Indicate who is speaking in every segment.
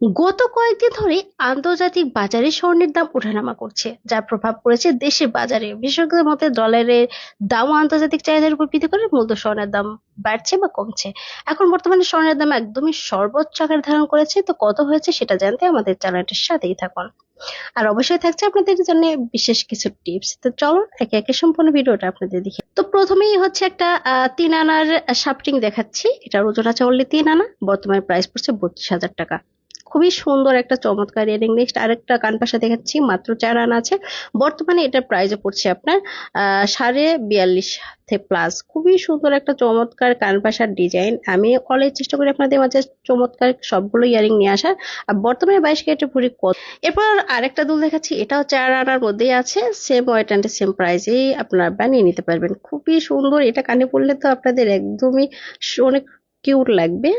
Speaker 1: গত কয়েকদিন ধরে আন্তর্জাতিক বাজারে স্বর্ণের দাম ওঠানামা করছে, যার প্রভাব পড়েছে দেশের বাজারে। বিশেষজ্ঞদের মতে ডলারের দাম ও আন্তর্জাতিক চাহিদার উপর ভিত্তি করে মূলত স্বর্ণের দাম বাড়ছে বা কমছে। এখন বর্তমানে স্বর্ণের দাম একদমই সর্বোচ্চ আকার ধারণ করেছে। তো কত হয়েছে সেটা জানতে আমাদের চ্যানেলটির সাথেই থাকুন। আর অবশ্যই থাকছে আপনাদের জন্য বিশেষ কিছু টিপস। তো চলুন একে একে সম্পূর্ণ ভিডিওটা আপনাদের দেখি। তো প্রথমেই হচ্ছে একটা 3 আনার শাফটিং দেখাচ্ছি। এটার ওজন আছে অনলি 3 আনা, বর্তমানে প্রাইস পড়ছে 32,000 টাকা। খুবই সুন্দর একটা চমৎকার ইয়ারিং। নেক্সট আরেকটা কানপাশা দেখাচ্ছি, মাত্র 4 আনা আছে, বর্তমানে এটার প্রাইসও পড়ছে আপনার 42.5 প্লাস। খুবই সুন্দর একটা চমৎকার কানপাশার ডিজাইন। আমি অলওয়েজ চেষ্টা করি আপনাদের মাঝে চমৎকার সবগুলো ইয়ারিং নিয়ে আসার। আর বর্তমানে 22 ক্যারেটের ভরি কত। এরপর আরেকটা দুল দেখাচ্ছি, এটাও 4 আনার মধ্যেই আছে, সেম ওয়েট অ্যান্ড সেম প্রাইসেই আপনারা বানিয়ে নিতে পারবেন। খুবই সুন্দর, এটা কানে পড়লে তো আপনাদের একদমই অনেক কিউট লাগবে।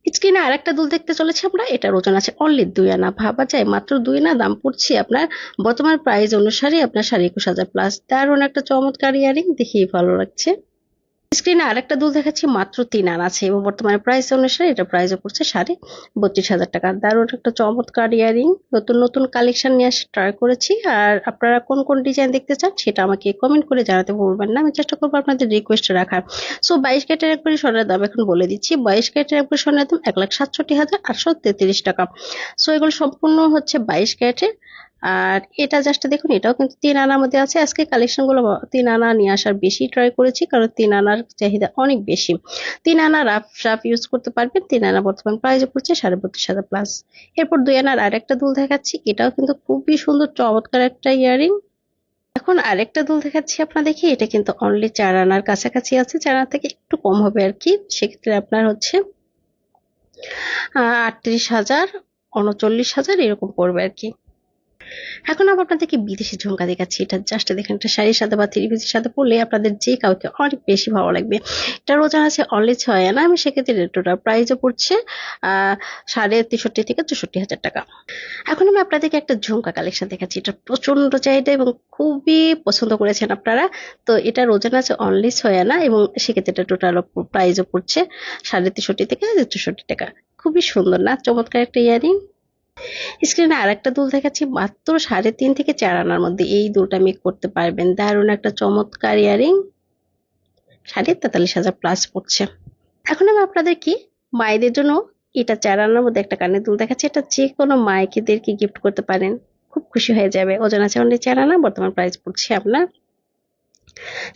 Speaker 1: স্ক্রিনে আরেকটা দুল দেখতে চলেছি আমরা, এটার ওজন আছে অনলি 2 আনা। ভাবা যায় মাত্র 2 আনা দাম পড়ছে আপনার বর্তমান প্রাইস অনুসারে আপনার 21,500 প্লাস। দারুণ একটা চমৎকার ইয়ারিং, দেখেই ভালো লাগছে। স্ক্রিনে আরেকটা দুল দেখাচ্ছি, মাত্র 3 আনা আছে এবং বর্তমানে প্রাইস অনুসারে এটা প্রাইসও পড়ছে 32,500 টাকা। দারুণ একটা চমৎকার ইয়ারিং, নতুন নতুন কালেকশন নিয়ে আসে ট্রাই করেছি। আর আপনারা কোন কোন ডিজাইন দেখতে চান সেটা আমাকে কমেন্ট করে জানাতে ভুলবেন না, আমি চেষ্টা করবো আপনাদের রিকোয়েস্ট রাখার। সো 22 ক্যারেটের একবারে স্বর্ণের দাম এখন বলে দিচ্ছি। 22 ক্যারেটের একবারে স্বর্ণের দাম 1,67,833 টাকা। সো এগুলো সম্পূর্ণ হচ্ছে 22 ক্যারেটের। আর এটা জাস্ট দেখুন, এটাও কিন্তু 3 আনার মধ্যে আছে। আজকে কালেকশন গুলো 3 আনা নিয়ে আসার বেশি ট্রাই করেছি, কারণ 3 আনার চাহিদা অনেক বেশি। 3 আনা রাফ রাফ ইউজ করতে পারবেন। 3 আনা বর্তমান প্রাইস পড়ছে 32,500 প্লাস। এরপর 2 আনার আরেকটা দুল দেখাচ্ছি, এটাও কিন্তু খুবই সুন্দর চমৎকার একটা ইয়ারিং। এখন আরেকটা দুল দেখাচ্ছি আপনাদেরকে, এটা কিন্তু অনলি 4 আনার কাছাকাছি আছে, 4 আনা থেকে একটু কম হবে আর কি। সেক্ষেত্রে আপনার হচ্ছে 38,000, 39,000 এরকম পড়বে আর কি। এখন আমি আপনাদেরকে বিদেশি ঝুমকা দেখাচ্ছি। এটা জাস্ট দেখেন, একটা শাড়ির সাথে বা থ্রি পিসের সাথে পরলে আপনাদের যে কাউকে অনেক বেশি ভালো লাগবে। এটার ওজন আছে অনলি 6 আনা। আমি সেক্ষেত্রে টোটাল প্রাইসও পড়ছে 63,000 থেকে 64,000 টাকা। এখন আমি আপনাদেরকে একটা ঝুমকা কালেকশন দেখাচ্ছি। এটা প্রচন্ড চাহিদা এবং খুবই পছন্দ করেছেন আপনারা। তো এটার ওজন আছে অনলি 6 আনা এবং সেক্ষেত্রে এটা টোটাল প্রাইসও পড়ছে 63,000 থেকে 64,000 টাকা। খুবই সুন্দর না, চমৎকার একটা ইয়ারিং। স্ক্রিনে আরেকটা দুল দেখাচ্ছি, মাত্র 3.5 থেকে 4 আনার মধ্যে এই দুলটা মেক করতে পারবেন। দারুণ একটা চমৎকার ইয়ারিং, 43,000 প্লাস পড়ছে। এখন আমি আপনাদের কি মায়েদের জন্য এটা 4 আনার মধ্যে একটা কানের দুল দেখাচ্ছি। এটা যে কোনো মায়েদেরকে গিফট করতে পারেন, খুব খুশি হয়ে যাবে। ওজন আছে অনলি 4 আনা, বর্তমান প্রাইস পড়ছে আপনার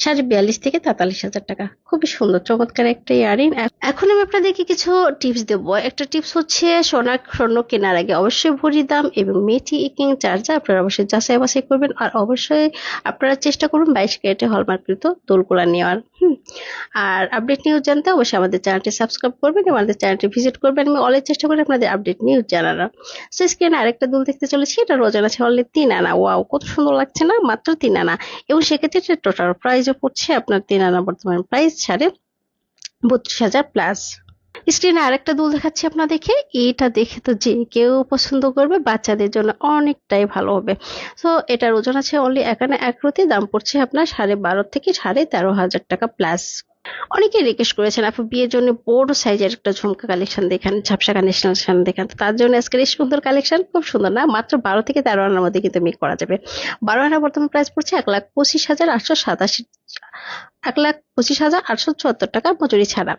Speaker 1: 42,000 থেকে 43,000 টাকা। খুবই সুন্দর চমৎকার একটা ইয়ারিং। এখন আমি আপনাদেরকে কিছু টিপস দেবো। একটা টিপস হচ্ছে, স্বর্ণ কেনার আগে অবশ্যই ভরির দাম এবং মেটি ইকিং চার্জার আপনারা অবশ্যই যাচাই বাছাই করবেন। আর অবশ্যই আপনারা চেষ্টা করুন 22 ক্যারেটে হলমার্ককৃত দোলগুলা নেওয়ার। আর আপডেট নিউজ জানতে অবশ্যই আমাদের চ্যানেলটি সাবস্ক্রাইব করবেন এবং আমাদের চ্যানেলটি ভিজিট করবেন। আমি অলওয়েজ চেষ্টা করি আপনাদের আপডেট নিউজ জানানোর। সো স্ক্রিনে আরেকটা দুল দেখতে চলেছি, এটার ওজন আছে অনলি 3 আনা। ওয়াও, কত সুন্দর লাগছে না, মাত্র 3 আনা। এবং সেক্ষেত্রে টোটাল প্রাইসও পড়ছে আপনার 3 আনা, বর্তমান প্রাইস 32,000 প্লাস। স্ক্রিনে আরেকটা দুল দেখাচ্ছি আপনাদেরকে। এটা দেখে তো যে কেউ পছন্দ করবে, বাচ্চাদের জন্য অনেকটাই ভালো হবে। তো এটার ওজন আছে অনলি 1 আনা 1 রতি, দাম পড়ছে আপনার 12.5 থেকে 13,500 টাকা প্লাস। অনেকে রিকোয়েস্ট করেছেন আপু বিয়ের জন্য বড় সাইজের একটা ঝুমকা কালেকশন দেখান, ঝাপসা কালেকশন দেখান। তো তার জন্য আজকের এই সুন্দর কালেকশন, খুব সুন্দর না, মাত্র 12 থেকে 13 আনার মধ্যে কিন্তু মেক করা যাবে। 12 আনা বর্তমান প্রাইস পড়ছে 1,25,887, 1,25,874 টাকা মজুরি ছাড়া।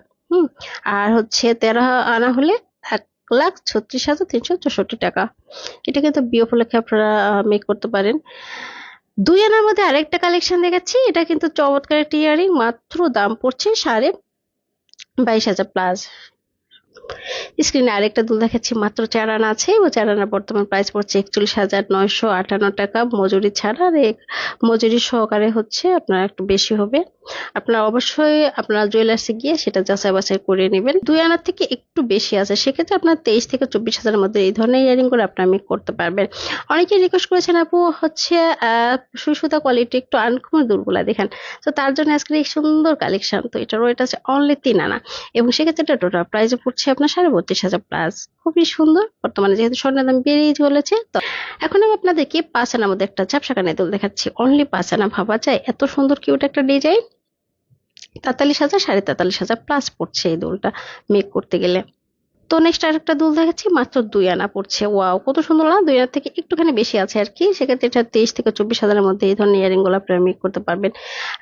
Speaker 1: আর হচ্ছে 13 আনা হলে 1,36,364 টাকা। এটা কিন্তু বিয়ে উপলক্ষে আপনারা মেক করতে পারেন। 2 আনার মধ্যে আরেকটা কালেকশন দেখাচ্ছি, এটা কিন্তু চমৎকার একটা ইয়ারিং, মাত্র দাম পড়ছে 22,500 প্লাস। স্ক্রিনে আরেকটা দুল দেখাচ্ছি, মাত্র 4 আনা আছে এবং 4 আনার বর্তমান প্রাইস পড়ছে 41,958 টাকা মজুরি ছাড়া। আর মজুরি সহকারে হচ্ছে আপনার একটু বেশি হবে। আপনারা অবশ্যই আপনারা জুয়েলার্সে গিয়ে সেটা যাচাই বাছাই করে নেবেন। 2 আনার থেকে একটু বেশি আছে, সেক্ষেত্রে আপনার 23,000 থেকে 24,000 মধ্যে এই ধরনের ইয়ারিং করে আপনারা মেক করতে পারবেন। অনেকে রিকোয়েস্ট করেছেন আপু হচ্ছে সুই সুতা কোয়ালিটি একটু আনকমন দুলগুলা দেখান। তো তার জন্য আজকে এই সুন্দর কালেকশন। তো এটার ওয়েট আছে অনলি 3 আনা এবং সেক্ষেত্রে টোটাল প্রাইস পড়ছে আপনার 32,500 প্লাস। খুবই সুন্দর, বর্তমানে যেহেতু স্বর্ণের দাম বেড়েই চলেছে। তো এখন আমি আপনাদেরকে 5 আনার মধ্যে একটা ঝাপসা কানের দুল দেখাচ্ছি। অনলি 5 আনা, ভাবা যায় এত সুন্দর কিউট একটা ডিজাইন। 43,000, 43,500 প্লাস পড়ছে এই দুলটা মেক করতে গেলে। তো নেক্সট আরেকটা দুল দেখাচ্ছি, মাত্র 2 আনা পড়ছে। ওয়াও, কত সুন্দর না! 2 আনা থেকে একটুখানি বেশি আছে আর কি। সেক্ষেত্রে এটা 23 থেকে 24 হাজারের মধ্যে এই ধরনের ইয়ারিং গুলো আপনারা মেক করতে পারবেন।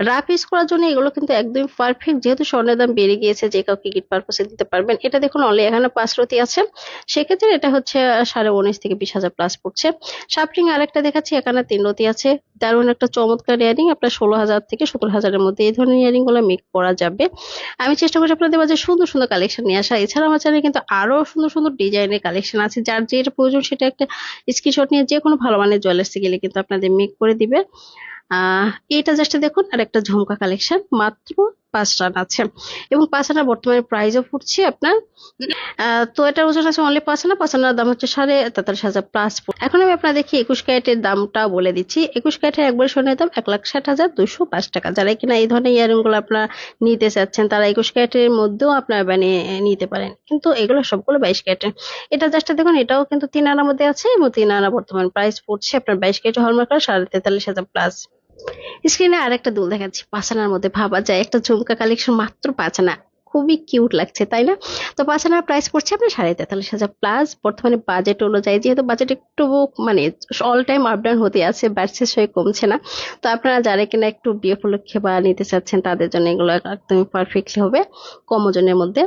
Speaker 1: রাফ ইউজ করার জন্য এগুলো কিন্তু একদমই পারফেক্ট, যেহেতু স্বর্ণের দাম বেড়ে গিয়েছে, যে কাউকে গিফট পারপোসে দিতে পারবেন। এটা দেখুন অনলি এখানে 5 রতি আছে, সেক্ষেত্রে এটা হচ্ছে 19,500 থেকে 20,000 প্লাস পড়ছে। সাপরিং আরেকটা দেখাচ্ছি, এখানে 3 রতি আছে। দারুণ একটা চমৎকার ইয়ারিং, আপনার 16,000 থেকে 17,000-এর মধ্যে এই ধরনের ইয়ারিং গুলো মেক করা যাবে। আমি চেষ্টা করছি আপনাদের মাঝে সুন্দর সুন্দর কালেকশন নিয়ে আসা। এছাড়া আমার চ্যানেলে কিন্তু আরো সুন্দর সুন্দর ডিজাইনের কালেকশন আছে, যার যেটা প্রয়োজন সেটা একটা স্ক্রিনশট নিয়ে যে কোনো ভালো মানের জুয়েলার্সে গেলে কিন্তু আপনাদের মেক করে দিবে। আহ এটা জাস্ট দেখুন, আর একটা ঝুমকা কালেকশন, মাত্র 5 রান আছে, এবং 5 আনা বর্তমানে প্রাইসও ফুটছে আপনার। তো এটার ওজন আছে অনলি 5 আনা। 5 আনার দাম হচ্ছে 43,500 প্লাস। এখন আমি আপনাদেরকে 21 ক্যারেটের দামটা বলে দিচ্ছি। 21 ক্যারেটের একবার স্বর্ণের দাম 1,60,205 টাকা। যারা কিনা এই ধরনের ইয়ারিং গুলো আপনারা নিতে চাচ্ছেন, তারা 21 ক্যারেটের মধ্যেও আপনারা বানিয়ে নিতে পারেন, কিন্তু এগুলো সবগুলো 22 ক্যারেটের। এটা জাস্ট দেখুন, এটাও কিন্তু 3 আনার মধ্যে আছে, এবং 3 আনা বর্তমান প্রাইস পড়ছে আপনার 22 ক্যারেট হলমার্ক 43,500 প্লাস। স্ক্রিনে আরেকটা দুল দেখাচ্ছি, 5 আনার মধ্যে। ভাবা যায়, একটা ঝুমকা কালেকশন মাত্র 5 আনা, খুবই কিউট লাগছে তাই না? তো 5 আনার প্রাইস পড়ছে আপনার 43,500 প্লাস। বর্তমানে বাজেট অনুযায়ী, যেহেতু বাজেট একটু মানে অল টাইম আপ ডাউন হতে আছে, বাড়ছে সই কমছে না, তো আপনারা যারা কিনা একটু বিয়ে উপলক্ষে বা নিতে চাচ্ছেন, তাদের জন্য এগুলো একদমই পারফেক্টলি হবে, কম ওজনের মধ্যে।